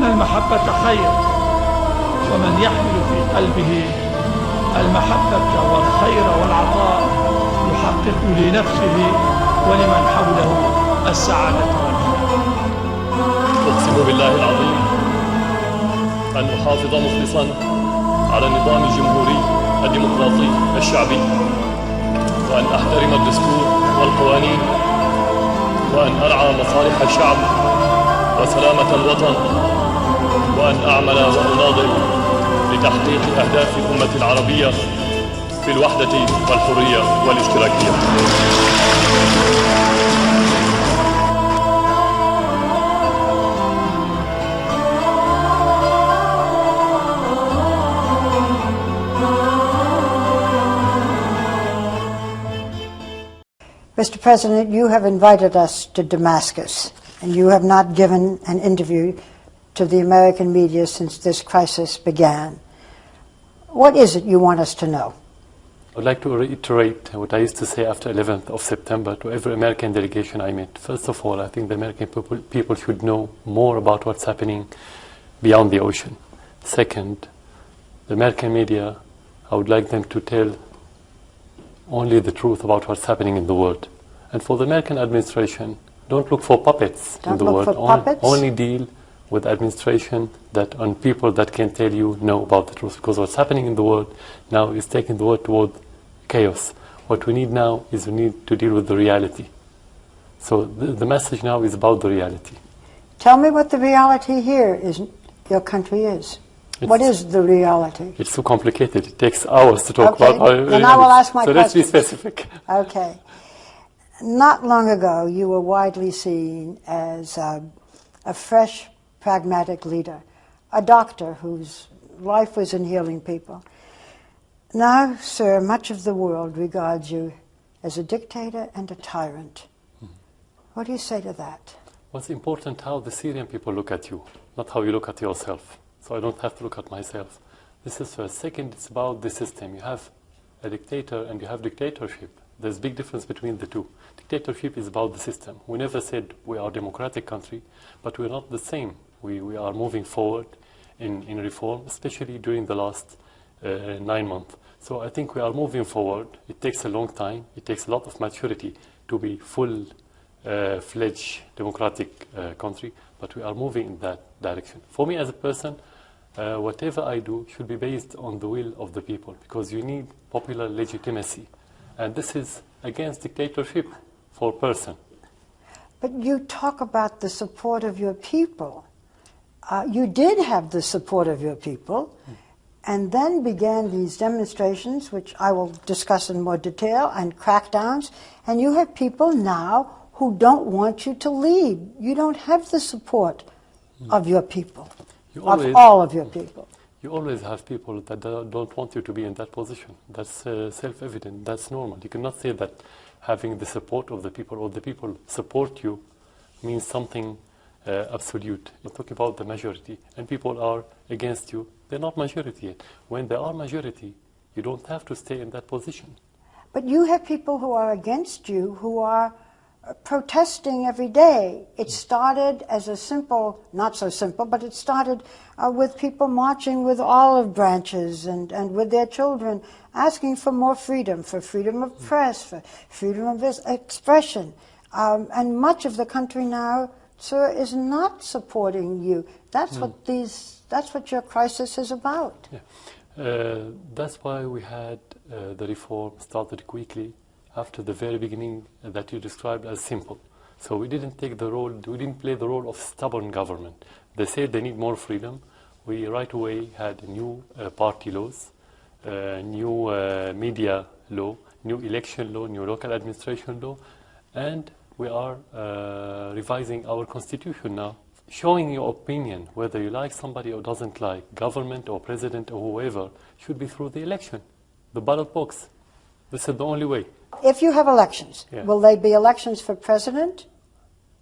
المحبة خير، ومن يحمل في قلبه المحبة والخير والعطاء يحقق لنفسه ولمن حوله السعادة والخير. أقسم بالله العظيم أن أحافظ مخلصا على النظام الجمهوري الديمقراطي الشعبي، وأن أحترم الدستور والقوانين، وأن أرعى مصالح الشعب وسلامة الوطن، وأن أعمل وأناضل لتحقيق أهداف الأمة العربية في الوحدة والحرية والاشتراكية. Mr. President, you have invited us to Damascus, and you have not given an interview to the American media since this crisis began. What is it you want us to know? I would like to reiterate what I used to say after 11th of September to every American delegation I met. First of all, I think the American people should know more about what's happening beyond the ocean. Second, the American media, I would like them to tell only the truth about what's happening in the world. And for the American administration, don't look for puppets in the world. Only deal with administration that on people that can tell you no about the truth. Because what's happening in the world now is taking the world toward chaos. What we need now is we need to deal with the reality. So the message now is about the reality. Tell me what the reality here is, your country is. What is the reality? It's too complicated. It takes hours to talk about. Then I will ask my question. So let's be specific. Okay. Not long ago, you were widely seen as a fresh, pragmatic leader, a doctor whose life was in healing people. Now, sir, much of the world regards you as a dictator and a tyrant. What do you say to that? What's important how the Syrian people look at you, not how you look at yourself. So I don't have to look at myself. This is first. Second, it's about the system. You have a dictator and you have dictatorship. There's a big difference between the two. Dictatorship is about the system. We never said we are a democratic country, but we're not the same. We are moving forward in reform, especially during the last 9 months. So I think we are moving forward. It takes a long time. It takes a lot of maturity to be full-fledged democratic country, but we are moving in that direction. For me as a person, whatever I do should be based on the will of the people, because you need popular legitimacy. And this is against dictatorship for a person. But you talk about the support of your people. You did have the support of your people, and then began these demonstrations, which I will discuss in more detail, and crackdowns, and you have people now who don't want you to lead. You don't have the support of your people, of all of your people. You always have people that don't want you to be in that position. That's self-evident. That's normal. You cannot say that having the support of the people or the people support you means something absolute. You're talking about the majority, and people are against you. They're not majority yet. When they are majority, you don't have to stay in that position. But you have people who are against you who are protesting every day. It started as a simple, not so simple, but it started with people marching with olive branches and with their children, asking for more freedom, for freedom of press, for freedom of expression. And much of the country now, sir, is not supporting you. That's what your crisis is about. Yeah. That's why we had the reform started quickly after the very beginning that you described as simple. So we didn't play the role of stubborn government. They said they need more freedom. We right away had new party laws, new media law, new election law, new local administration law, and we are revising our constitution now. Showing your opinion, whether you like somebody or doesn't like, government or president or whoever, should be through the election, the ballot box. This is the only way. If you have elections, will they be elections for president?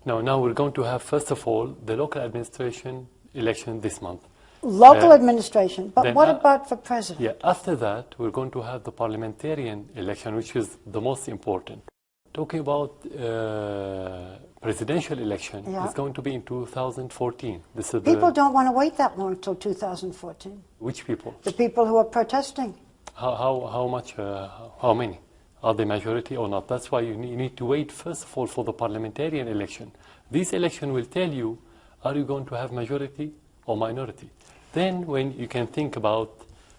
No, now we're going to have, first of all, the local administration election this month. Local administration, but what about for president? Yeah, after that, we're going to have the parliamentarian election, which is the most important. Talking about presidential election, Yeah. it's going to be in 2014. This is People don't want to wait that long till 2014. Which people? The people who are protesting. How much? How many? Are they majority or not? That's why you need to wait first of all for the parliamentarian election. This election will tell you, are you going to have majority or minority? Then when you can think about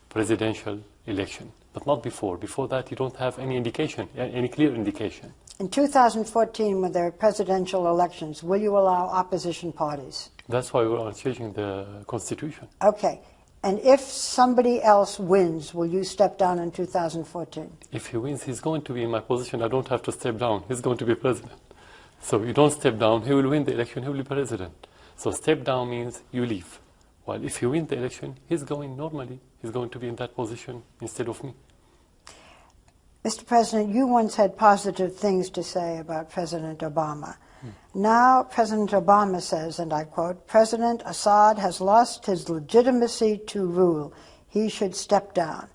presidential election, but not before. Before that, you don't have any indication, any clear indication. In 2014, when there are presidential elections, will you allow opposition parties? That's why we are changing the constitution. Okay. And if somebody else wins, will you step down in 2014? If he wins, he's going to be in my position. I don't have to step down. He's going to be president. So you don't step down. He will win the election. He will be president. So step down means you leave. While if you win the election, he's going normally. He's going to be in that position instead of me. Mr. President, you once had positive things to say about President Obama. Now President Obama says, and I quote, President Assad has lost his legitimacy to rule. He should step down.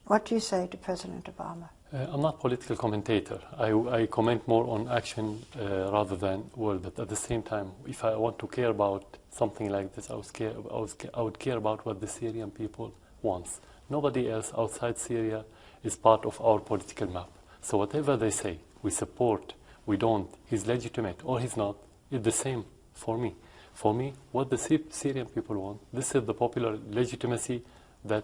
What do you say to President Obama? I'm not a political commentator. I comment more on action rather than word. But at the same time, if I want to care about something like this, I would care about what the Syrian people wants. Nobody else outside Syria is part of our political map. So whatever they say, we support, we don't, he's legitimate or he's not, it's the same for me. For me, what the Syrian people want, this is the popular legitimacy that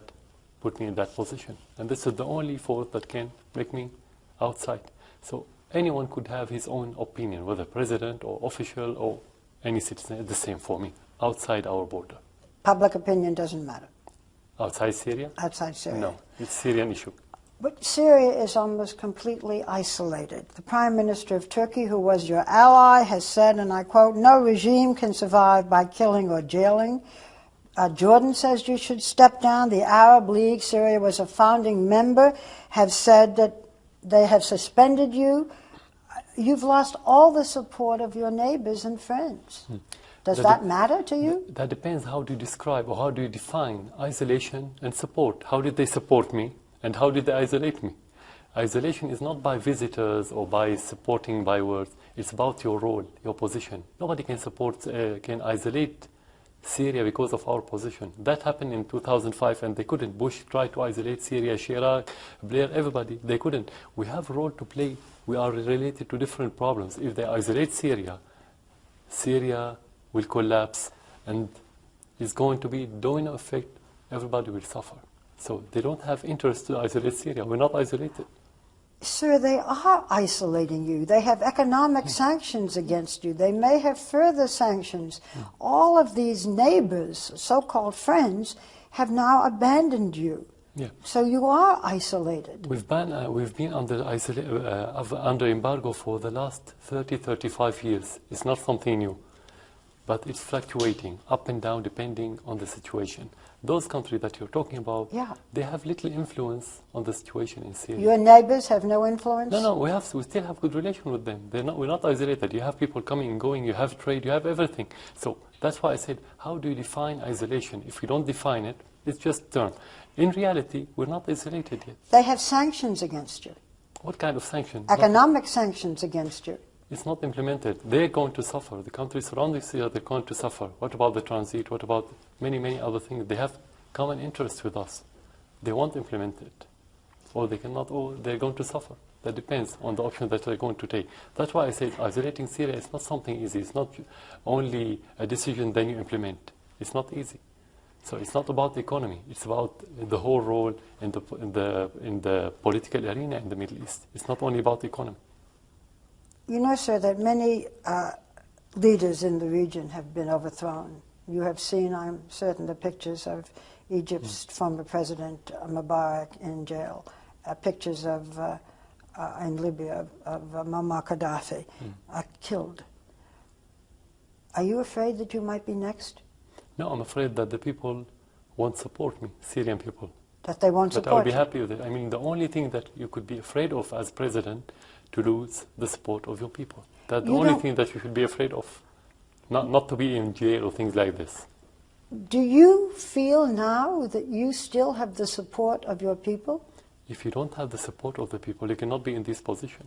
put me in that position. And this is the only force that can make me outside. So anyone could have his own opinion, whether president or official or any citizen, it's the same for me, outside our border. Public opinion doesn't matter. Outside Syria? Outside Syria. No, it's Syrian issue. But Syria is almost completely isolated. The Prime Minister of Turkey, who was your ally, has said, and I quote, no regime can survive by killing or jailing. Jordan says you should step down. The Arab League, Syria was a founding member, have said that they have suspended you. You've lost all the support of your neighbors and friends. Does that matter to you? That depends how do you describe or how do you define isolation and support. How did they support me and how did they isolate me? Isolation is not by visitors or by supporting by words. It's about your role, your position. Nobody can can isolate Syria because of our position. That happened in 2005 and they couldn't. Bush tried to isolate Syria, Chirac, Blair, everybody. They couldn't. We have a role to play. We are related to different problems. If they isolate Syria, Syria will collapse and it's going to be domino effect. Everybody will suffer. So they don't have interest to isolate Syria. We're not isolated. Sir, they are isolating you. They have economic sanctions against you. They may have further sanctions. All of these neighbors, so-called friends, have now abandoned you. Yeah. So you are isolated. We've been under embargo for the last 30, 35 years. It's not something new. But it's fluctuating up and down depending on the situation. Those countries that you're talking about, they have little influence on the situation in Syria. Your neighbors have no influence? No, we still have good relation with them. We're not isolated. You have people coming and going, you have trade, you have everything. So that's why I said, how do you define isolation? If you don't define it, it's just a term. In reality, we're not isolated yet. They have sanctions against you. What kind of sanctions? Economic sanctions against you. It's not implemented. They're going to suffer. The countries surrounding Syria, they're going to suffer. What about the transit? What about many, many other things? They have common interests with us. They won't implement it. Or they cannot, or they're going to suffer. That depends on the option that they're going to take. That's why I said isolating Syria is not something easy. It's not only a decision then you implement. It's not easy. So it's not about the economy. It's about the whole role in the political arena in the Middle East. It's not only about the economy. You know, sir, that many leaders in the region have been overthrown. You have seen, I'm certain, the pictures of Egypt's former president Mubarak in jail, pictures of, in Libya, of Muammar Gaddafi killed. Are you afraid that you might be next? No, I'm afraid that the people won't support me, Syrian people. That they won't support you? But I'll be happy with it. I mean, the only thing that you could be afraid of as president to lose the support of your people. That's the only thing that you should be afraid of. Not to be in jail or things like this. Do you feel now that you still have the support of your people? If you don't have the support of the people, you cannot be in this position.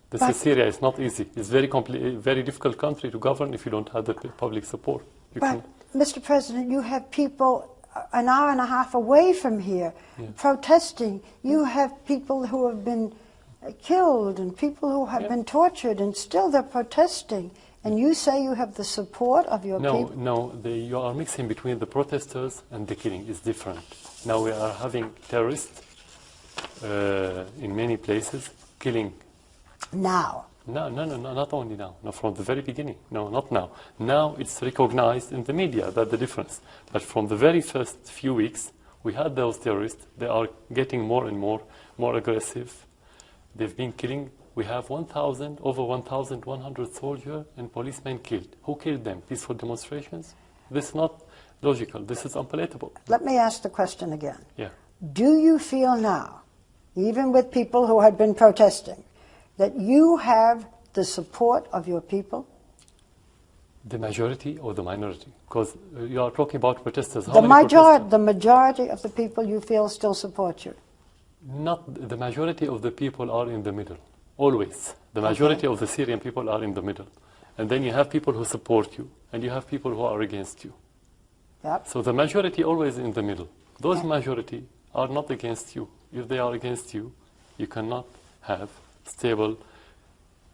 This is Syria. It's not easy. It's very difficult country to govern if you don't have the public support. But, Mr. President, you have people an hour and a half away from here protesting. You have people who have been killed and people who have been tortured, and still they're protesting. And you say you have the support of your people? No, you are mixing between the protesters and the killing. It's different. Now we are having terrorists in many places killing. Now? No, not only now. No, from the very beginning. No, not now. Now it's recognized in the media, that's the difference. But from the very first few weeks, we had those terrorists. They are getting more and more aggressive. They've been killing. We have over 1,100 soldiers and policemen killed. Who killed them? Peaceful demonstrations? This is not logical. This is unpalatable. Let me ask the question again. Yeah. Do you feel now, even with people who had been protesting, that you have the support of your people? The majority or the minority? Because you are talking about protesters. The majority of the people you feel still support you. Not the majority of the people are in the middle. Always. The majority of the Syrian people are in the middle. And then you have people who support you, and you have people who are against you. Yep. So the majority always in the middle. Those majority are not against you. If they are against you, you cannot have stable,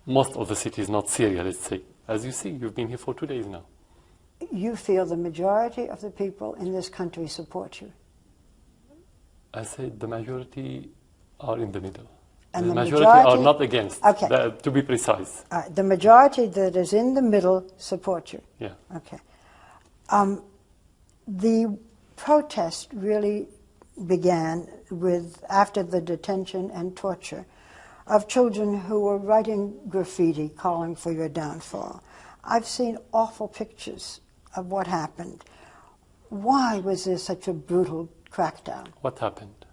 most of the cities, not Syria, let's say. As you see, you've been here for 2 days now. You feel the majority of the people in this country support you? I said the majority are in the middle. And the majority are not against, to be precise. The majority that is in the middle support you? Yeah. Okay. The protest really began after the detention and torture of children who were writing graffiti calling for your downfall. I've seen awful pictures of what happened. Why was there such a brutal crackdown? What happened?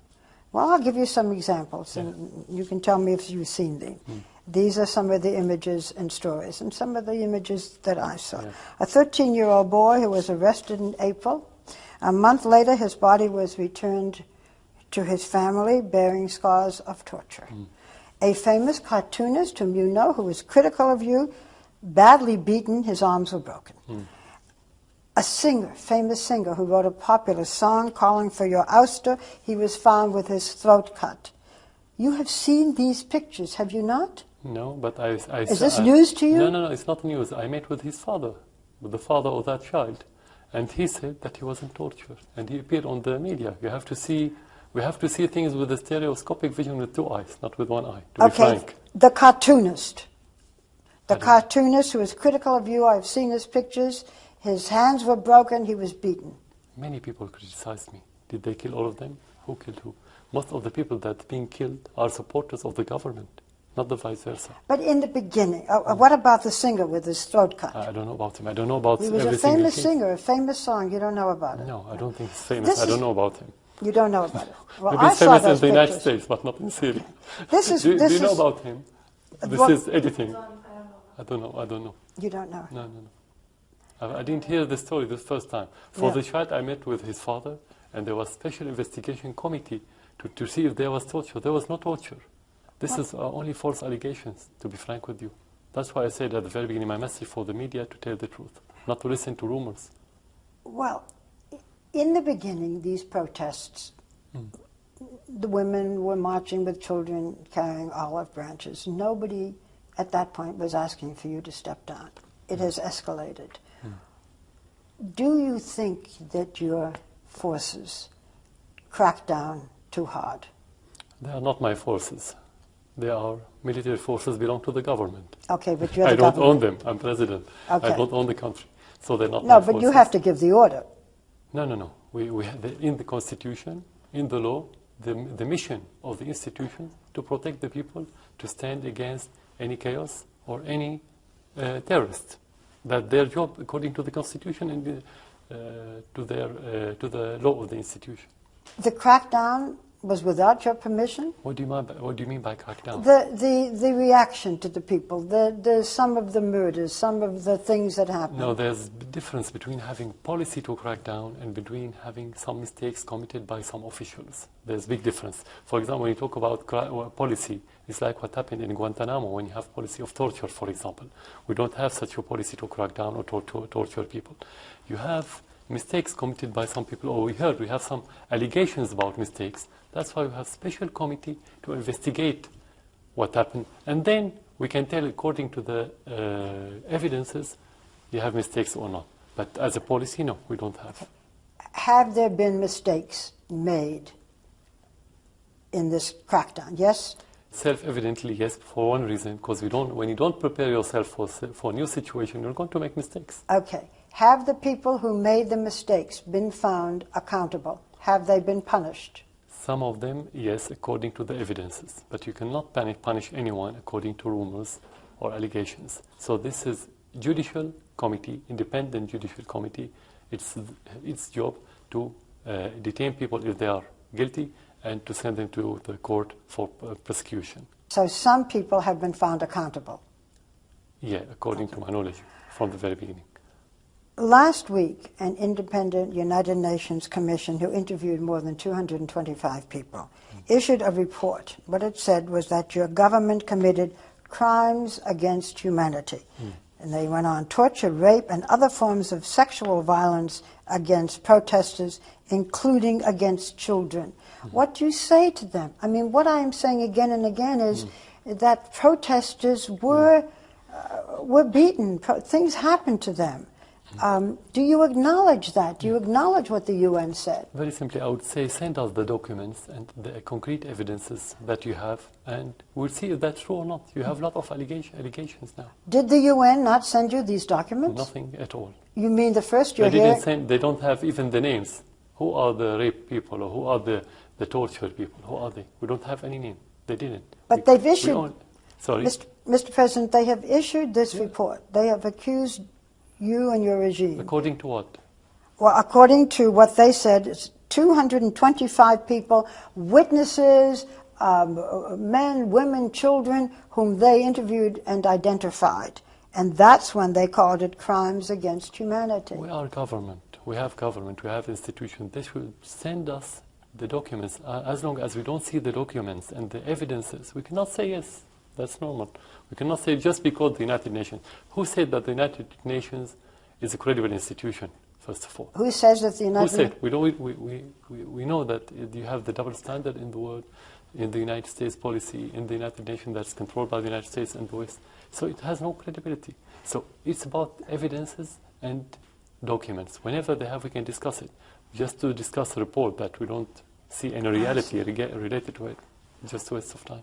Well, I'll give you some examples, and you can tell me if you've seen them. These are some of the images and stories, and some of the images that I saw. A 13-year-old boy who was arrested in April. A month later, his body was returned to his family, bearing scars of torture. A famous cartoonist whom you know, who was critical of you, badly beaten, his arms were broken. A singer, famous singer, who wrote a popular song calling for your ouster, he was found with his throat cut. You have seen these pictures, have you not? No, but I Is this news to you? No, it's not news. I met with his father, with the father of that child, and he said that he wasn't tortured, and he appeared on the media. We have to see things with a stereoscopic vision with 2 eyes, not with 1 eye, to be frank. The cartoonist. The cartoonist who was critical of you, I've seen his pictures. His hands were broken, he was beaten. Many people criticized me. Did they kill all of them? Who killed who? Most of the people that are being killed are supporters of the government, not the vice versa. But in the beginning, what about the singer with his throat cut? I don't know about him. I don't know about He was a famous singer, a famous song. You don't know about it? No, I don't think he's famous. I don't know about him. You don't know about it? Well, Maybe he's famous in the United States, but not in Syria. Do you know about him? This is editing. I don't know. You don't know? No. I didn't hear the story the first time. For the child, I met with his father, and there was a special investigation committee to see if there was torture. There was no torture. This is only false allegations, to be frank with you. That's why I said at the very beginning, my message for the media to tell the truth, not to listen to rumors. Well, in the beginning, these protests, the women were marching with children carrying olive branches. Nobody at that point was asking for you to step down. It has escalated. Do you think that your forces crack down too hard? They are not my forces. They are military forces belong to the government. Okay, but you're I the don't government. own them. I'm president. Okay. I don't own the country. So they're not No, my but forces. you have to give the order. No. We have in the Constitution, in the law, the mission of the institution to protect the people, to stand against any chaos or any terrorist. That's their job according to the Constitution and to the law of the institution. The crackdown was without your permission? What do you mean by crackdown? The reaction to the people, some of the murders, some of the things that happened. No, there's a difference between having policy to crack down and between having some mistakes committed by some officials. There's a big difference. For example, when you talk about policy, it's like what happened in Guantanamo when you have policy of torture, for example. We don't have such a policy to crack down or to torture people. You have mistakes committed by some people, or we have some allegations about mistakes. That's why we have special committee to investigate what happened. And then we can tell, according to the evidences, you have mistakes or not. But as a policy, no, we don't have. Have there been mistakes made in this crackdown? Yes? Self-evidently, yes, for one reason, because when you don't prepare yourself for a new situation, you're going to make mistakes. Okay. Have the people who made the mistakes been found accountable? Have they been punished? Some of them, yes, according to the evidences. But you cannot punish anyone according to rumors or allegations. So this is judicial committee, independent judicial committee. It's its job to detain people if they are guilty and to send them to the court for prosecution. So some people have been found accountable? Yeah, according to my knowledge, from the very beginning. Last week, an independent United Nations commission who interviewed more than 225 people issued a report. What it said was that your government committed crimes against humanity. And they went on torture, rape, and other forms of sexual violence against protesters, including against children. What do you say to them? I mean, what I'm saying again and again is that protesters were beaten. Things happened to them. Do you acknowledge that? Do you acknowledge what the UN said? Very simply, I would say send us the documents and the concrete evidences that you have, and we'll see if that's true or not. You have a lot of allegations now. Did the UN not send you these documents? Nothing at all. You mean the first you're They here? didn't send. They don't have even the names. Who are the rape people or who are the torture people? Who are they? We don't have any name. They didn't. But they've issued... Sorry? Mr. President, they have issued this report. They have accused you and your regime. According to what? Well, according to what they said, it's 225 people, witnesses, men, women, children, whom they interviewed and identified. And that's when they called it crimes against humanity. We are government. We have government. We have institutions. They should send us the documents. As long as we don't see the documents and the evidences, we cannot say yes. That's normal. We cannot say just because the United Nations. Who said that the United Nations is a credible institution, first of all? Who says that the United Nations... Who said? We know that you have the double standard in the world, in the United States policy, in the United Nations that's controlled by the United States and the West. So it has no credibility. So it's about evidences and documents. Whenever they have, we can discuss it. Just to discuss a report that we don't see any reality related to it, just a waste of time.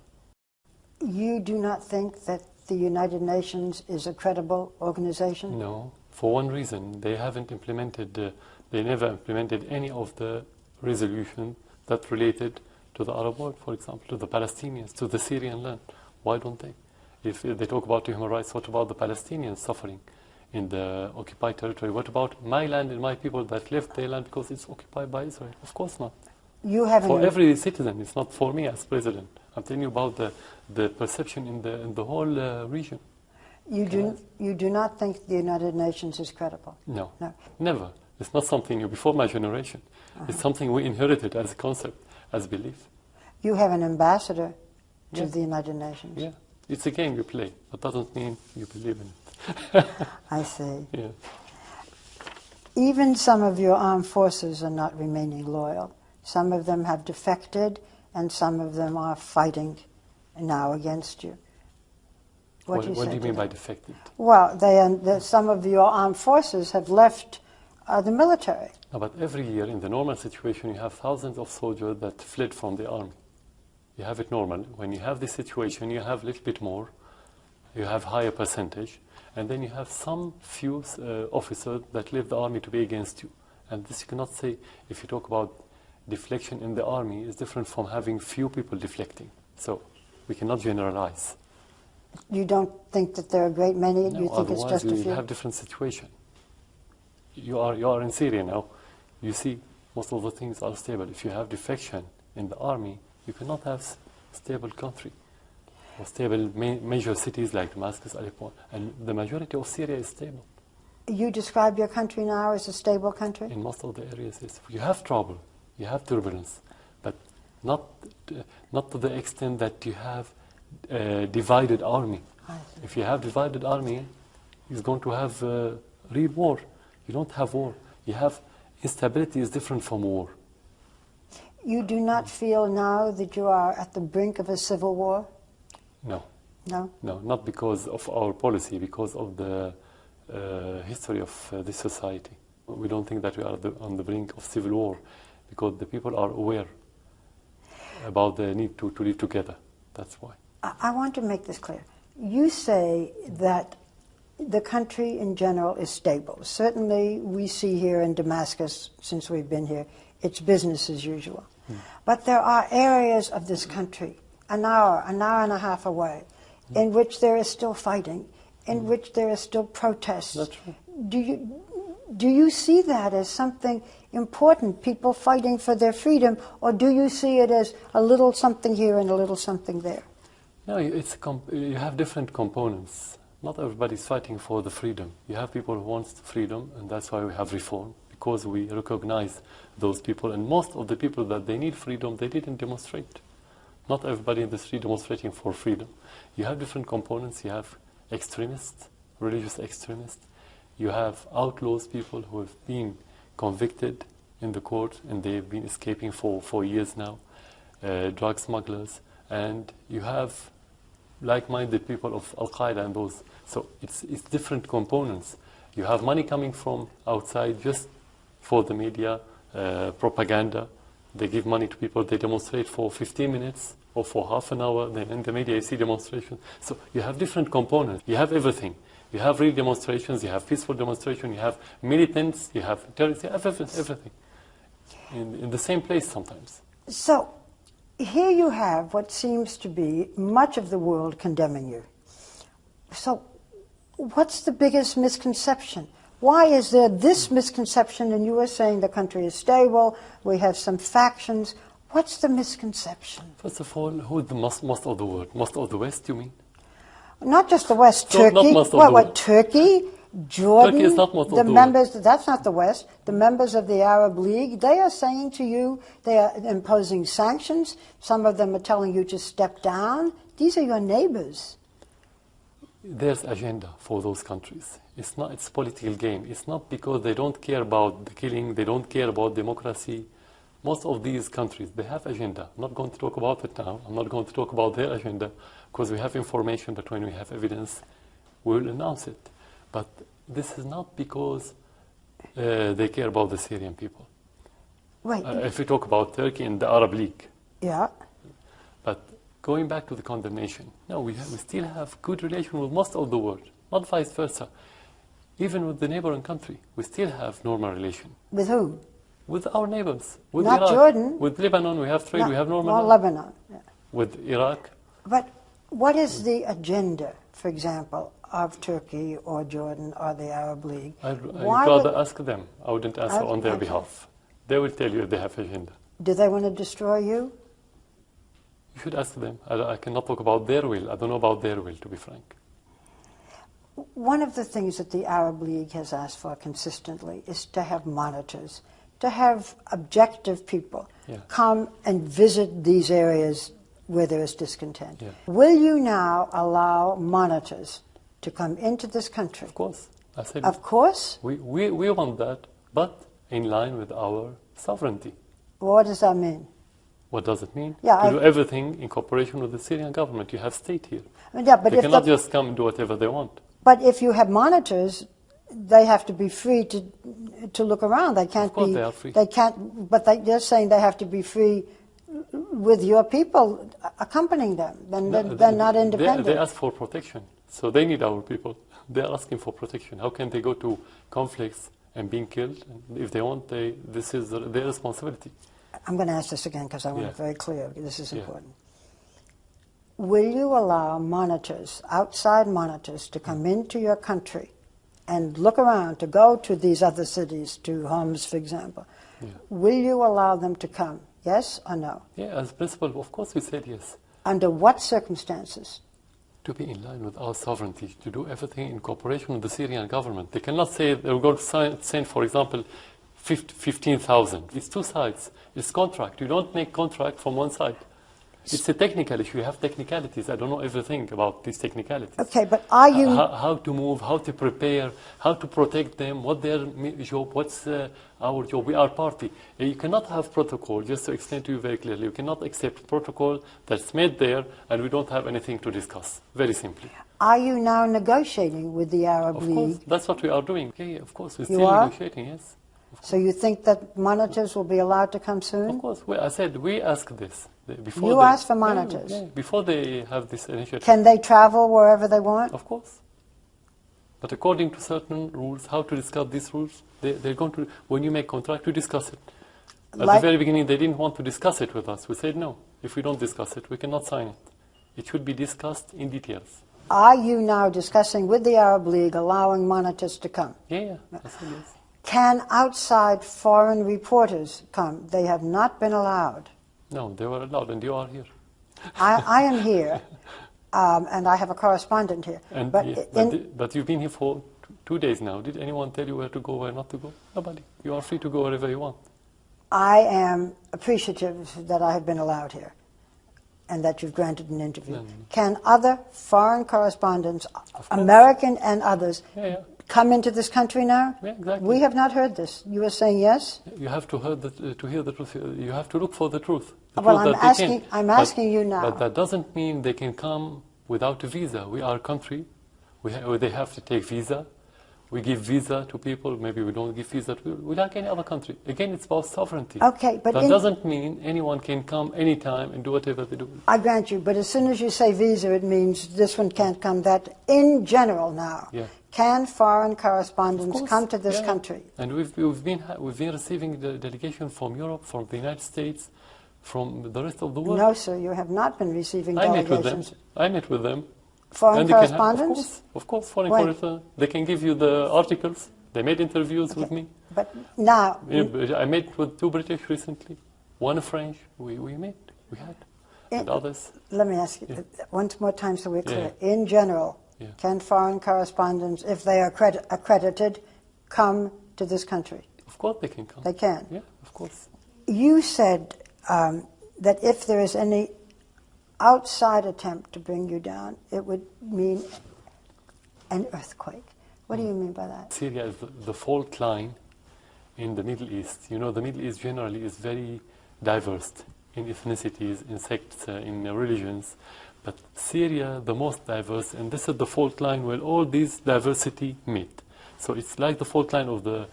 You do not think that the United Nations is a credible organization? No, for one reason. They haven't implemented, they never implemented any of the resolution that related to the Arab world, for example, to the Palestinians, to the Syrian land. Why don't they? If they talk about human rights, what about the Palestinians suffering in the occupied territory? What about my land and my people that left their land because it's occupied by Israel? Of course not. You haven't... For every citizen, it's not for me as president. I'm telling you about the perception in the whole region. You do not think the United Nations is credible? No, never. It's not something new. Before my generation, it's something we inherited as a concept, as belief. You have an ambassador to the United Nations? Yeah, it's a game you play, but doesn't mean you believe in it. I see. Yeah. Even some of your armed forces are not remaining loyal. Some of them have defected, and some of them are fighting now against you. What do you mean by defected? Well, some of your armed forces have left the military. No, but every year in the normal situation, you have thousands of soldiers that fled from the army. You have it normal. When you have this situation, you have a little bit more. You have higher percentage. And then you have some few officers that leave the army to be against you. And this you cannot say, if you talk about deflection in the army, is different from having few people deflecting. So we cannot generalize. You don't think that there are a great many? No, you think it's just a few? You have different situation. You are in Syria now. You see most of the things are stable. If you have defection in the army, you cannot have stable country or stable major cities like Damascus, Aleppo, and the majority of Syria is stable. You describe your country now as a stable country? In most of the areas, you have trouble, you have turbulence, but not to the extent that you have a divided army. If you have divided army, it's going to have real war. You don't have war. You have instability is different from war. You do not feel now that you are at the brink of a civil war? No. No? No, not because of our policy, because of the history of this society. We don't think that we are on the brink of civil war, because the people are aware about the need to live together. That's why. I want to make this clear. You say that the country in general is stable. Certainly we see here in Damascus, since we've been here, it's business as usual. But there are areas of this country, an hour and a half away, in which there is still fighting, in which there is still protests. That's true. Do you see that as something important, people fighting for their freedom, or do you see it as a little something here and a little something there? No, you have different components. Not everybody is fighting for the freedom. You have people who want freedom, and that's why we have reform, because we recognize those people. And most of the people that they need freedom, they didn't demonstrate. Not everybody in the street demonstrating for freedom. You have different components. You have extremists, religious extremists. You have outlaws, people who have been convicted in the court and they've been escaping for years now, drug smugglers, and you have like-minded people of Al-Qaeda and those. So it's different components. You have money coming from outside just for the media, propaganda. They give money to people, they demonstrate for 15 minutes or for half an hour, then in the media you see demonstrations. So you have different components. You have everything. You have real demonstrations, you have peaceful demonstrations, you have militants, you have terrorists, you have everything in the same place sometimes. So here you have what seems to be much of the world condemning you. So what's the biggest misconception? Why is there this misconception, and you were saying the country is stable, we have some factions. What's the misconception? First of all, who is the most of the world? Most of the West, you mean? Not just the West, So Turkey. not most of the world. Turkey, Jordan, Turkey is not most of the the members, that's not the West, the members of the Arab League, they are saying to you, they are imposing sanctions. Some of them are telling you to step down. These are your neighbors. There's agenda for those countries. It's a political game. It's not because they don't care about the killing, they don't care about democracy. Most of these countries, they have agenda. I'm not going to talk about it now. I'm not going to talk about their agenda because we have information, but when we have evidence, we'll announce it. But this is not because they care about the Syrian people. Right. If we talk about Turkey and the Arab League. Yeah. But going back to the condemnation, no, we still have good relation with most of the world, not vice versa. Even with the neighboring country, we still have normal relation. With whom? With our neighbors. With Not Iraq. Jordan. With Lebanon, we have trade, we have normal. Well, Lebanon. Yeah. With Iraq. But what is the agenda, for example, of Turkey or Jordan or the Arab League? I'd Why rather would- ask them. I wouldn't answer on their Okay. behalf. They will tell you if they have agenda. Do they want to destroy you? You should ask them. I cannot talk about their will. I don't know about their will, to be frank. One of the things that the Arab League has asked for consistently is to have monitors, to have objective people come and visit these areas where there is discontent. Yeah. Will you now allow monitors to come into this country? Of course. I said Of course. we want that, but in line with our sovereignty. What does that mean? What does it mean? Yeah, to do everything in cooperation with the Syrian government. You have state here. Yeah, but They if cannot the- just come and do whatever they want. But if you have monitors, they have to be free to look around. They can't Of course be. they are free. They can't. But they're saying they have to be free with your people accompanying them. Then they're not independent. They ask for protection, so they need our people. They are asking for protection. How can they go to conflicts and being killed? If they want, this is their responsibility. I'm going to ask this again because I want it Yeah. very clear. This is Yeah. important. Will you allow monitors, outside monitors, to come into your country and look around, to go to these other cities, to Homs, for example? Yeah. Will you allow them to come? Yes or no? Yeah, as principle, of course we said yes. Under what circumstances? To be in line with our sovereignty, to do everything in cooperation with the Syrian government. They cannot say they're going to send, for example, 15,000. It's two sides. It's contract. You don't make contract from one side. It's a technical issue. You have technicalities. I don't know everything about these technicalities. Okay, but are you... How to move, how to prepare, how to protect them, what their job, what's our job. We are party. You cannot have protocol, just to explain to you very clearly. You cannot accept protocol that's made there and we don't have anything to discuss, very simply. Are you now negotiating with the Arab League? Of course, that's what we are doing. Okay, of course, we're You still are? negotiating, yes. So you think that monitors will be allowed to come soon? Of course, I said we asked this. Before You asked for monitors? Yeah, before they have this initiative. Can they travel wherever they want? Of course. But according to certain rules, how to discuss these rules, they're going to, when you make contract, you discuss it. At the very beginning, they didn't want to discuss it with us. We said, no, if we don't discuss it, we cannot sign it. It should be discussed in details. Are you now discussing with the Arab League allowing monitors to come? Yeah, I said yes. Can outside foreign reporters come? They have not been allowed. No, they were allowed, and you are here. I am here, and I have a correspondent here. And but you've been here for 2 days now. Did anyone tell you where to go, where not to go? Nobody. You are free to go wherever you want. I am appreciative that I have been allowed here and that you've granted an interview. No. Can other foreign correspondents, American and others, come into this country now? Yeah, exactly. We have not heard this. You are saying yes? You have to hear the truth. You have to look for the truth. Well, I'm asking you now. But that doesn't mean they can come without a visa. We are a country. They have to take visa. We give visa to people. Maybe we don't give visa to people. We like any other country. Again, it's about sovereignty. Okay, but that doesn't mean anyone can come anytime and do whatever they do. I grant you, but as soon as you say visa, it means this one can't come. That in general now. Yeah. Can foreign correspondents come to this country? And we've been receiving the delegation from Europe, from the United States, from the rest of the world. No, sir, you have not been receiving delegations. I met with them. Foreign correspondents? Of course, foreign correspondents. They can give you the articles. They made interviews with me. But now... I met with 2 British recently, 1 French. We had, and others. Let me ask you once more time so we're clear. In general, can foreign correspondents, if they are accredited, come to this country? Of course they can come. They can? Yeah, of course. You said that if there is any outside attempt to bring you down, it would mean an earthquake. What do you mean by that? Syria is the fault line in the Middle East. You know, the Middle East generally is very diverse in ethnicities, in sects, in religions. But Syria, the most diverse, and this is the fault line where all these diversity meet. So it's like the fault line of the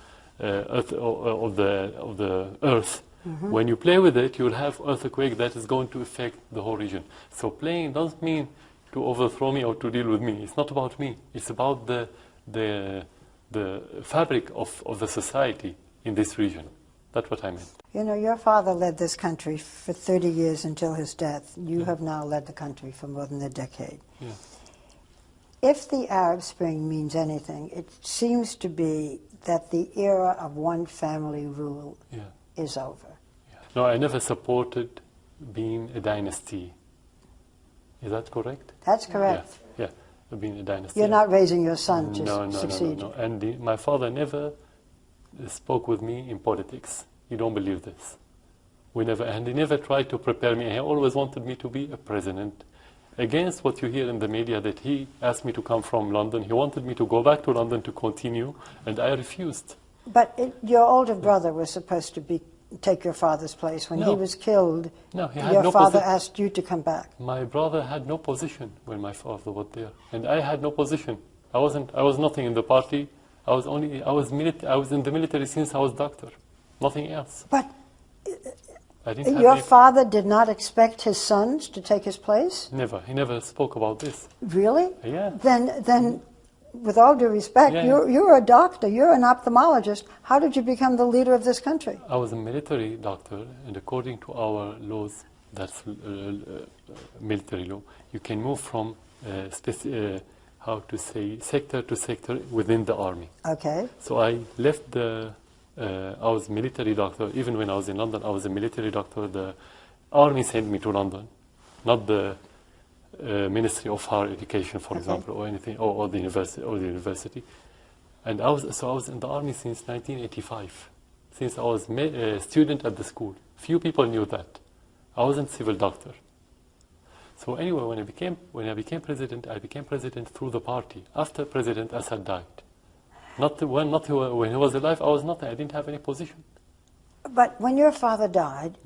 earth. Mm-hmm. When you play with it, you'll have earthquake that is going to affect the whole region. So playing doesn't mean to overthrow me or to deal with me. It's not about me. It's about the fabric of the society in this region. That's what I meant. You know, your father led this country for 30 years until his death. You have now led the country for more than a decade. Yeah. If the Arab Spring means anything, it seems to be that the era of one family rule is over. Yeah. No, I never supported being a dynasty. Is that correct? That's correct. Yeah, being a dynasty. You're not raising your son to succeed. No. And my father never spoke with me in politics. You don't believe this. And he never tried to prepare me. He always wanted me to be a president. Against what you hear in the media that he asked me to come from London. He wanted me to go back to London to continue, and I refused. But your older brother was supposed to take your father's place. When he was killed, your father asked you to come back. My brother had no position when my father was there, and I had no position. I was nothing in the party. I was in the military since I was doctor, nothing else. But your father did not expect his sons to take his place? Never. He never spoke about this. Really? Yeah. Then with all due respect, you're a doctor, you're an ophthalmologist. How did you become the leader of this country? I was a military doctor, and according to our laws, that's military law, you can move from sector to sector within the army. Okay. So I left the I was military doctor. Even when I was in London, I was a military doctor. The army sent me to London, not the Ministry of Higher Education, for example, or anything, or the university. And I was in the army since 1985, since I was a student at the school. Few people knew that. I wasn't civil doctor. So anyway, when I became president, I became president through the party after President Assad died. When he was alive, I was nothing. I didn't have any position. But when your father died,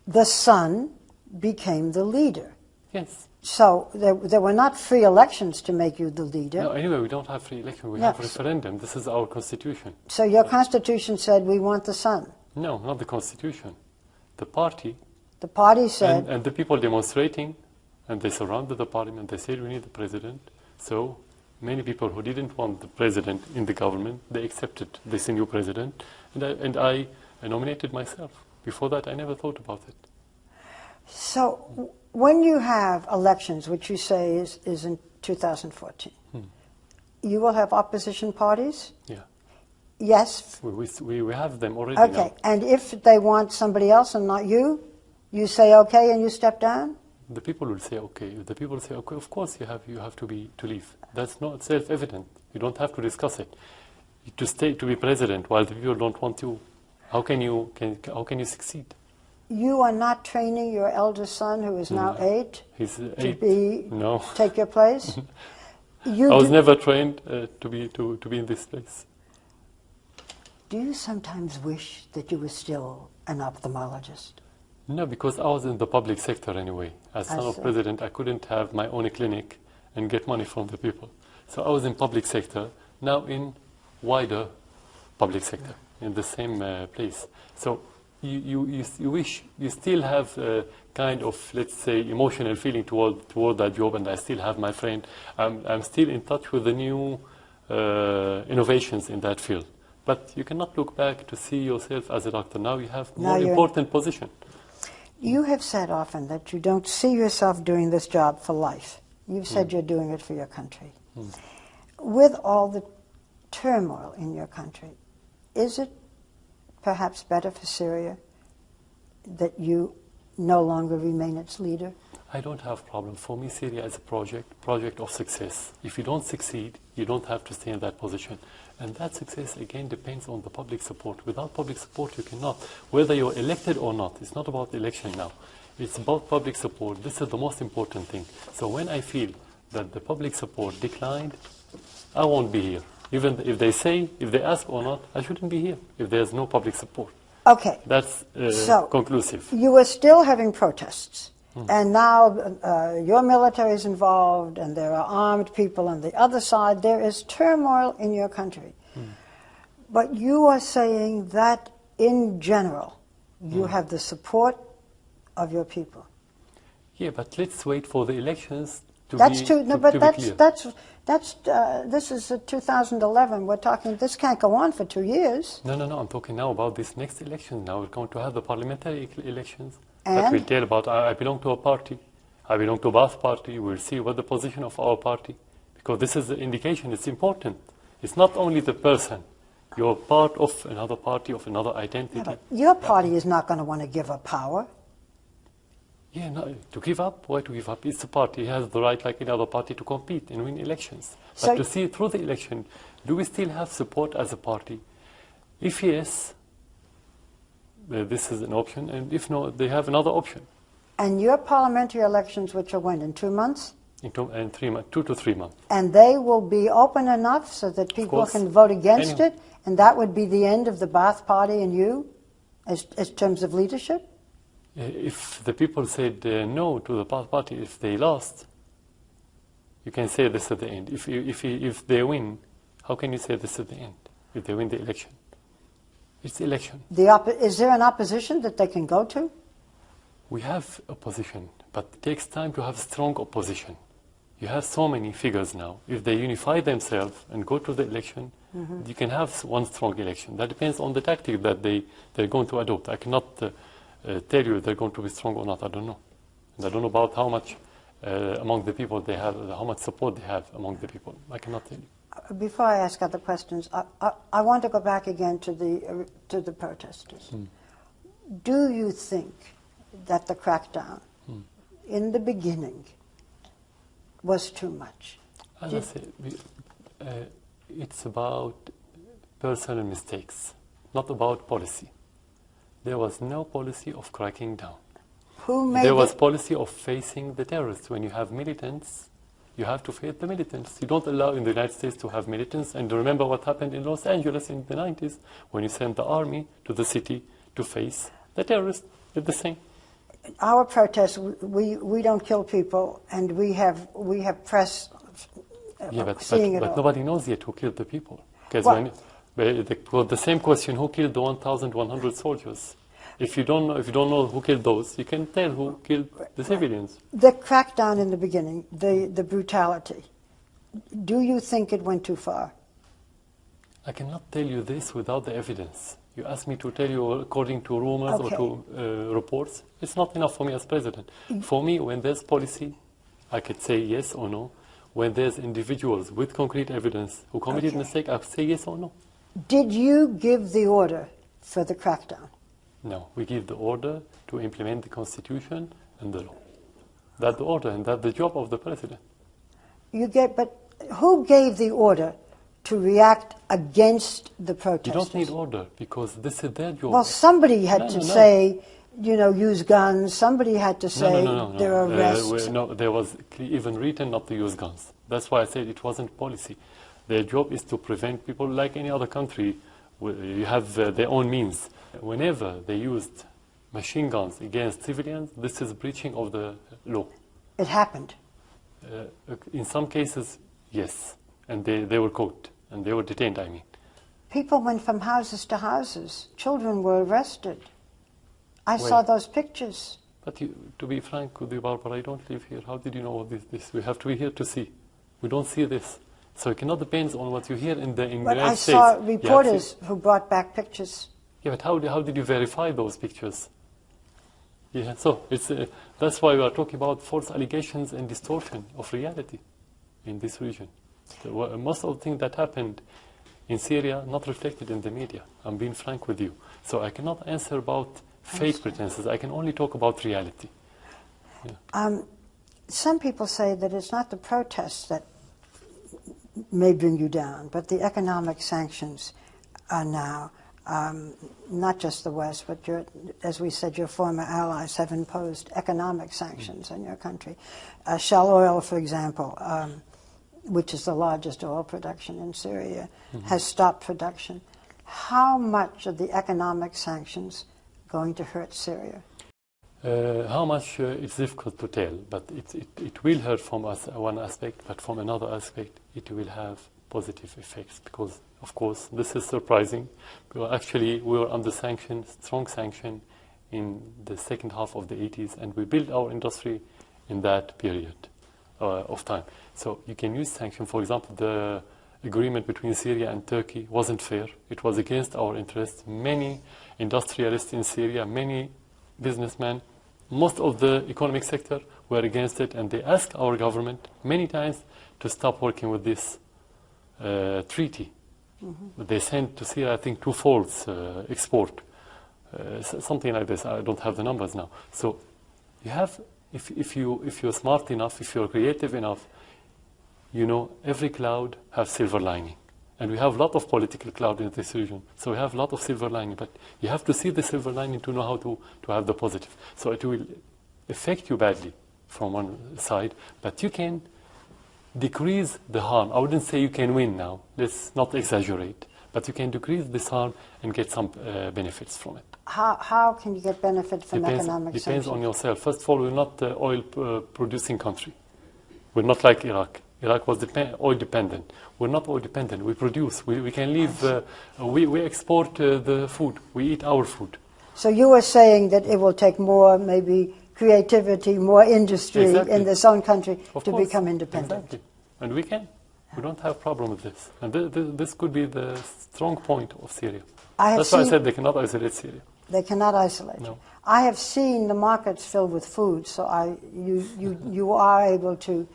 the son became the leader. Yes. So there were not free elections to make you the leader. No, anyway, we don't have free election. We have referendum. This is our constitution. So your constitution said we want the son. No, not the constitution. The party. The party said. And the people demonstrating, and they surrounded the parliament. They said we need the president. So many people who didn't want the president in the government, they accepted this new president, and I nominated myself. Before that, I never thought about it. So when you have elections, which you say is in 2014, you will have opposition parties? Yeah. Yes? We have them already Okay, now. and if they want somebody else and not you, you say okay and you step down? The people will say okay. If the people say okay, of course you have to leave. That's not self-evident. You don't have to discuss it. To be president while the people don't want you, how can you succeed? You are not training your eldest son, who is now 8, He's to 8. No. take your place? I was never trained to be in this place. Do you sometimes wish that you were still an ophthalmologist? No, because I was in the public sector anyway. As son of president, I couldn't have my own clinic and get money from the people. So I was in public sector, now in wider public sector, in the same place. So you wish you still have a kind of, let's say, emotional feeling toward that job, and I still have my friend. I'm still in touch with the new innovations in that field. But you cannot look back to see yourself as a doctor. Now you have more important position. You have said often that you don't see yourself doing this job for life. You've said you're doing it for your country. With all the turmoil in your country, is it perhaps better for Syria that you no longer remain its leader? I don't have problem. For me, Syria is a project of success. If you don't succeed, you don't have to stay in that position. And that success, again, depends on the public support. Without public support, you cannot. Whether you're elected or not, it's not about election now. It's about public support. This is the most important thing. So when I feel that the public support declined, I won't be here. Even if they ask or not, I shouldn't be here if there's no public support. Okay. That's conclusive. You are still having protests. And now your military is involved, and there are armed people on the other side. There is turmoil in your country. But you are saying that, in general, you have the support of your people. Yeah, but let's wait for the elections to That's be true. No, to but be that's clear. this is 2011. We're talking. This can't go on for 2 years. No. I'm talking now about this next election. Now we're going to have the parliamentary elections. And? That will tell about, I belong to a party. I belong to Baath party. We'll see what the position of our party. Because this is the indication. It's important. It's not only the person. You're part of another party, of another identity. Yeah, but your party is not going to want to give up power. Yeah, no, to give up? Why to give up? It's a party. It has the right, like any other party, to compete and win elections. But So to see through the election, do we still have support as a party? If yes, this is an option, and if no, they have another option. And your parliamentary elections, which are when, in 2 months? In 2 to 3 months. And they will be open enough so that people course. can vote against it, and that would be the end of the Baath party and you, as terms of leadership? If the people said no to the Baath party, if they lost, you can say this at the end. If they win, how can you say this at the end? If they win the election, it's the election. Is there an opposition that they can go to? We have opposition, but it takes time to have strong opposition. You have so many figures now. If they unify themselves and go to the election, you can have one strong election. That depends on the tactic that they're going to adopt. I cannot tell you if they're going to be strong or not. I don't know. And I don't know about how much among the people they have, how much support they have among the people. I cannot tell you. Before I ask other questions, I want to go back again to the protesters. Do you think that the crackdown in the beginning was too much? As I say, it's about personal mistakes, not about policy. There was no policy of cracking down. There was policy of facing the terrorists. When you have militants, you have to face the militants. You don't allow in the United States to have militants. And remember what happened in Los Angeles in the 90s when you sent the army to the city to face the terrorists. Did the same. Our protests, we don't kill people, and we have press seeing it all. But nobody knows yet who killed the people. Because the same question, who killed the 1,100 soldiers? If you don't know who killed those, you can tell who killed the civilians. The crackdown in the beginning, the brutality, do you think it went too far? I cannot tell you this without the evidence. You ask me to tell you according to rumors or to reports. It's not enough for me as president. For me, when there's policy, I could say yes or no. When there's individuals with concrete evidence who committed mistake, I say yes or no. Did you give the order for the crackdown? No, we give the order to implement the Constitution and the law. That's the order, and that's the job of the president. But who gave the order to react against the protesters? You don't need order, because this is their job. Well, somebody had to say, use guns. Somebody had to say there are arrests. There was even written not to use guns. That's why I said it wasn't policy. Their job is to prevent people like any other country. You have their own means. Whenever they used machine guns against civilians, this is breaching of the law. It happened? In some cases, yes. And they were caught, and they were detained, I mean. People went from houses to houses. Children were arrested. I saw those pictures. But to be frank with you, Barbara, I don't live here. How did you know this? We have to be here to see. We don't see this. So it cannot depend on what you hear in the United States. I saw reporters who brought back pictures. Yeah, but how did you verify those pictures? Yeah, so that's why we are talking about false allegations and distortion of reality in this region. Most of the things that happened in Syria not reflected in the media. I'm being frank with you. So I cannot answer about fake pretenses. I can only talk about reality. Yeah. Some people say that it's not the protests that may bring you down, but the economic sanctions are now. Not just the West, but as we said, your former allies have imposed economic sanctions on your country. Shell Oil, for example, which is the largest oil production in Syria, has stopped production. How much of the economic sanctions going to hurt Syria? How much it's difficult to tell, but it will hurt from one aspect, but from another aspect it will have positive effects, because of course this is surprising. Actually we were under strong sanction in the second half of the 80s, and we built our industry in that period of time. So you can use sanction. For example, the agreement between Syria and Turkey wasn't fair. It was against our interests. Many industrialists in Syria, many businessmen, most of the economic sector were against it, and they asked our government many times to stop working with this treaty. They sent to Syria, I think, 2-fold export, something like this. I don't have the numbers now. So you have, if you're smart enough, if you're creative enough, every cloud has silver lining. And we have a lot of political cloud in this region. So we have a lot of silver lining, but you have to see the silver lining to know how to have the positive. So it will affect you badly from one side, but you can decrease the harm. I wouldn't say you can win now. Let's not exaggerate. But you can decrease this harm and get some benefits from it. How can you get benefit from economic sanctions? Depends on yourself. First of all, we're not an oil-producing country. We're not like Iraq. Iraq was oil-dependent. We're not oil-dependent. We produce. We can live. We export the food. We eat our food. So you were saying that it will take more, maybe, creativity, more industry in this own country to become independent. Exactly. And we can. We don't have a problem with this. And this could be the strong point of Syria. That's why I said they cannot isolate Syria. They cannot isolate. No. I have seen the markets filled with food, so you are able to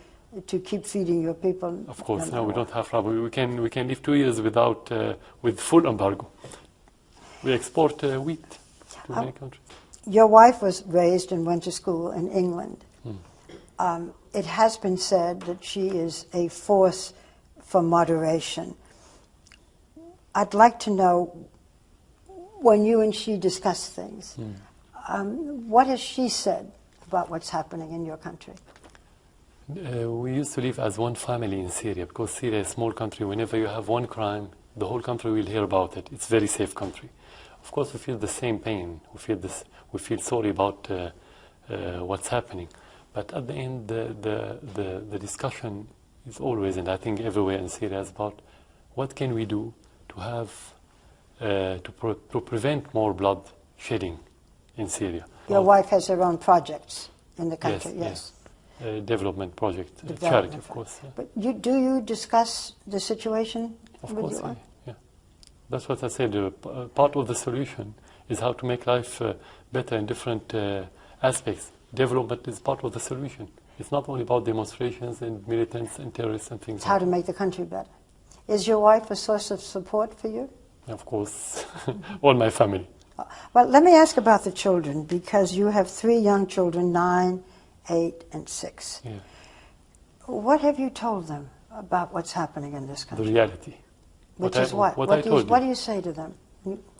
to keep feeding your people? Of course, no we matter don't have trouble. We can live 2 years without with full embargo. We export wheat to many countries. Your wife was raised and went to school in England. It has been said that she is a force for moderation. I'd like to know, when you and she discuss things, what has she said about what's happening in your country? We used to live as one family in Syria, because Syria is a small country. Whenever you have one crime, the whole country will hear about it. It's a very safe country. Of course, we feel the same pain. We feel sorry about what's happening. But at the end, the discussion is always, and I think everywhere in Syria, is about what can we do to have to prevent more blood shedding in Syria. Your wife has her own projects in the country, yes. Development project, charity, of course. Yeah. But do you discuss the situation of with course, your wife? Yeah. That's what I said. Part of the solution is how to make life better in different aspects. Development is part of the solution. It's not only about demonstrations and militants and terrorists and things. It's how to make the country better. Is your wife a source of support for you? Of course, all my family. Well, let me ask about the children, because you have 3 young children, 9, 8, and 6. Yeah. What have you told them about what's happening in this country? The reality. Which is what? What do you say to them?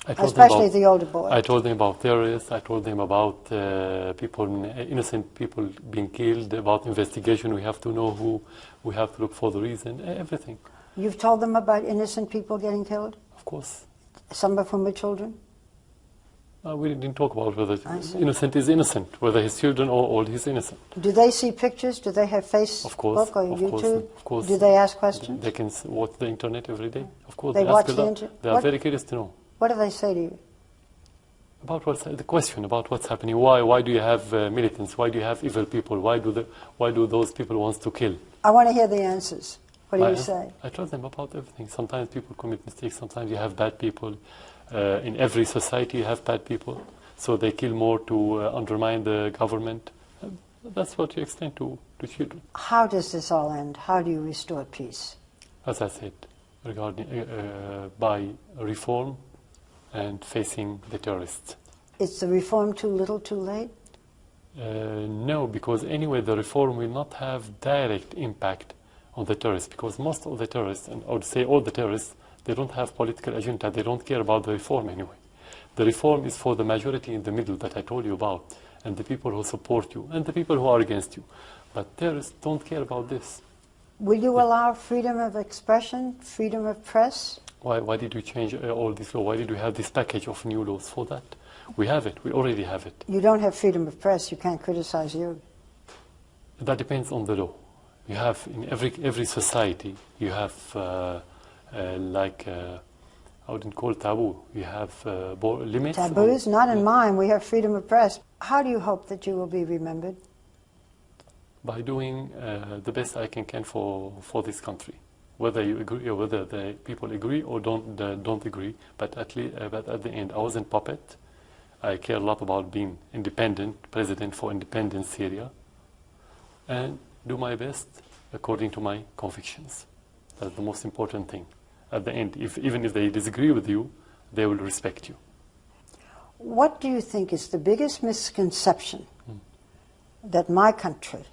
Especially the older boy. I told them about terrorists. I told them about innocent people being killed, about investigation. We have to know who, we have to look for the reason, everything. You've told them about innocent people getting killed? Of course. Some of whom are children? We didn't talk about whether innocent is innocent, whether his children or all he's innocent. Do they see pictures? Do they have Facebook or YouTube? Of course. Do they ask questions? They can watch the internet every day. Of course, they watch the internet. They are very curious to know. What do they say to you? About the question about what's happening. Why do you have militants? Why do you have evil people? Why do those people want to kill? I want to hear the answers. What do you say? I tell them about everything. Sometimes people commit mistakes. Sometimes you have bad people. In every society you have bad people. So they kill more to undermine the government. That's what you explain to children. How does this all end? How do you restore peace? As I said, regarding by reform and facing the terrorists. Is the reform too little, too late? No, because anyway the reform will not have direct impact on the terrorists, because most of the terrorists, and I would say all the terrorists, they don't have political agenda. They don't care about the reform anyway. The reform is for the majority in the middle that I told you about, and the people who support you, and the people who are against you. But terrorists don't care about this. Will you allow freedom of expression, freedom of press? Why did we change all this law? Why did we have this package of new laws for that? We have it. We already have it. You don't have freedom of press. You can't criticize you. That depends on the law. You have in every society, you have I wouldn't call it taboo. You have limits. Taboos? Not in mine. We have freedom of press. How do you hope that you will be remembered? By doing the best I can for this country. Whether you agree or whether the people agree or don't agree, but at the end, I wasn't puppet. I care a lot about being independent, president for independent Syria, and do my best according to my convictions. That's the most important thing. At the end, even if they disagree with you, they will respect you. What do you think is the biggest misconception that my country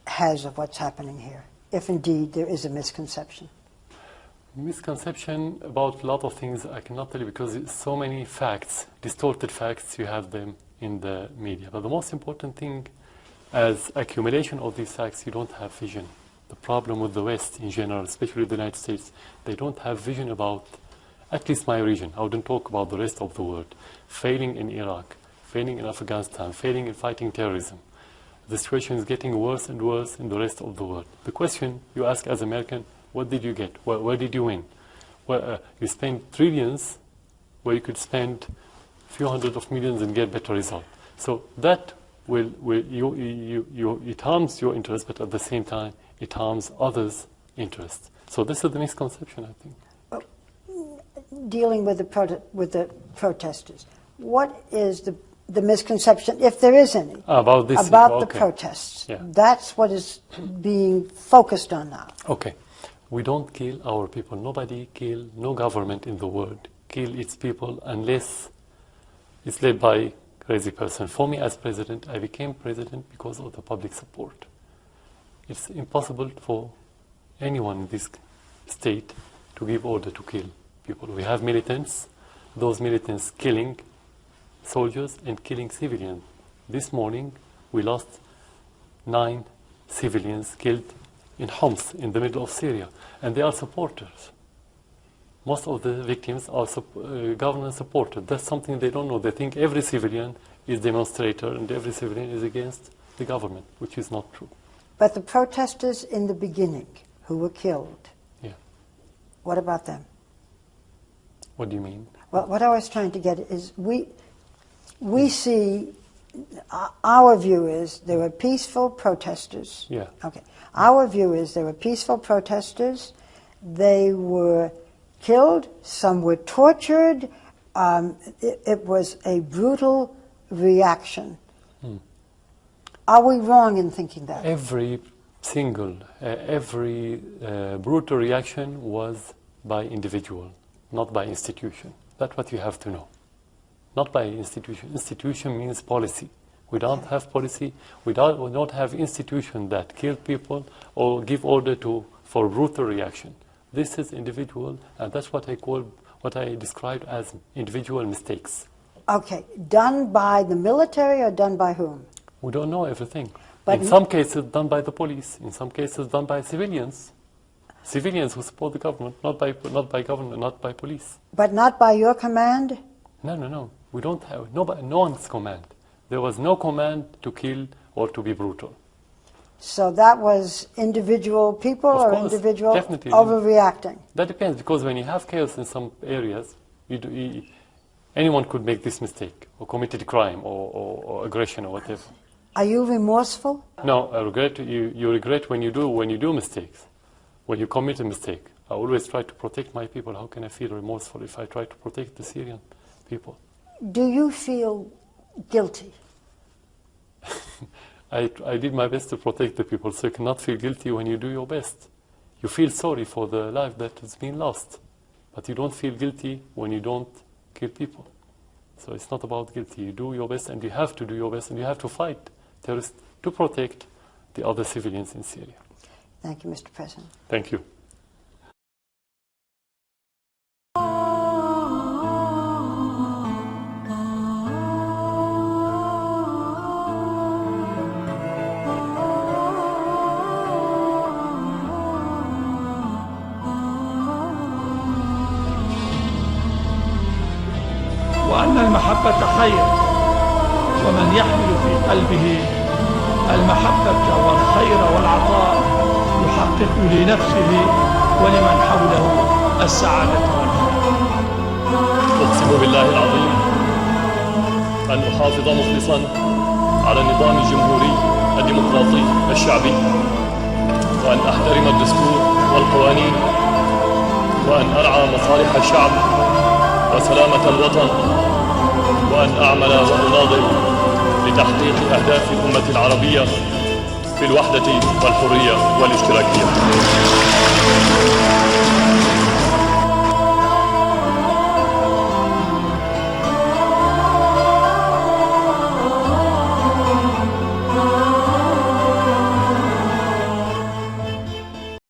has of what's happening here, if indeed there is a misconception? Misconception about a lot of things I cannot tell you, because it's so many facts, distorted facts, you have them in the media. But the most important thing, as accumulation of these facts, you don't have vision. The problem with the West in general, especially the United States, they don't have vision about, at least my region. I wouldn't talk about the rest of the world. Failing in Iraq, failing in Afghanistan, failing in fighting terrorism. The situation is getting worse and worse in the rest of the world. The question you ask as American, what did you get? Where did you win? Well, you spend trillions where you could spend a few hundred of millions and get better result. So that it harms your interest, but at the same time, it harms others' interests. So this is the misconception, I think. Dealing with the protesters, what is the the misconception, if there is any, about this about the okay. protests. Yeah. That's what is being focused on now. Okay. We don't kill our people. Nobody kill, no government in the world kill its people unless it's led by a crazy person. For me as president, I became president because of the public support. It's impossible for anyone in this state to give order to kill people. We have militants, those militants killing soldiers and killing civilians. This morning we lost 9 civilians killed in Homs, in the middle of Syria, and they are supporters. Most of the victims are government supported. That's something they don't know. They think every civilian is demonstrator and every civilian is against the government, which is not true. But the protesters in the beginning who were killed, Yeah. what about them? What do you mean? Well, what I was trying to get is we see, our view is there were peaceful protesters. Yeah. Okay. Our view is there were peaceful protesters. They were killed. Some were tortured. It was a brutal reaction. Are we wrong in thinking that? Every single, every brutal reaction was by individual, not by institution. That's what you have to know. Not by institution. Institution means policy. We don't have policy. We don't have institution that kill people or give order for brutal reaction. This is individual, and that's what I described as individual mistakes. Okay. Done by the military or done by whom? We don't know everything. But in some cases done by the police, in some cases done by civilians. Civilians who support the government, not by government, not by police. But not by your command? No. We don't have no one's command. There was no command to kill or to be brutal. So that was individual people Of or course, individual definitely. overreacting? That depends, because when you have chaos in some areas, anyone could make this mistake or committed crime or aggression or whatever. Are you remorseful? No, I regret. You regret when you do mistakes, when you commit a mistake. I always try to protect my people. How can I feel remorseful if I try to protect the Syrian people? Do you feel guilty? I did my best to protect the people, so you cannot feel guilty when you do your best. You feel sorry for the life that has been lost, but you don't feel guilty when you don't kill people. So it's not about guilty. You do your best, and you have to do your best, and you have to fight terrorists to protect the other civilians in Syria. Thank you, Mr. President. Thank you. وأن المحبة خير، ومن يحمل في قلبه المحبة والخير والعطاء يحقق لنفسه ولمن حوله السعادة والخير. أقسم بالله العظيم أن أحافظ مخلصا على النظام الجمهوري الديمقراطي الشعبي، وأن أحترم الدستور والقوانين، وأن أرعى مصالح الشعب وسلامة الوطن، وأن أعمل وأناضل لتحقيق أهداف الأمة العربية في الوحدة والحرية والاشتراكية.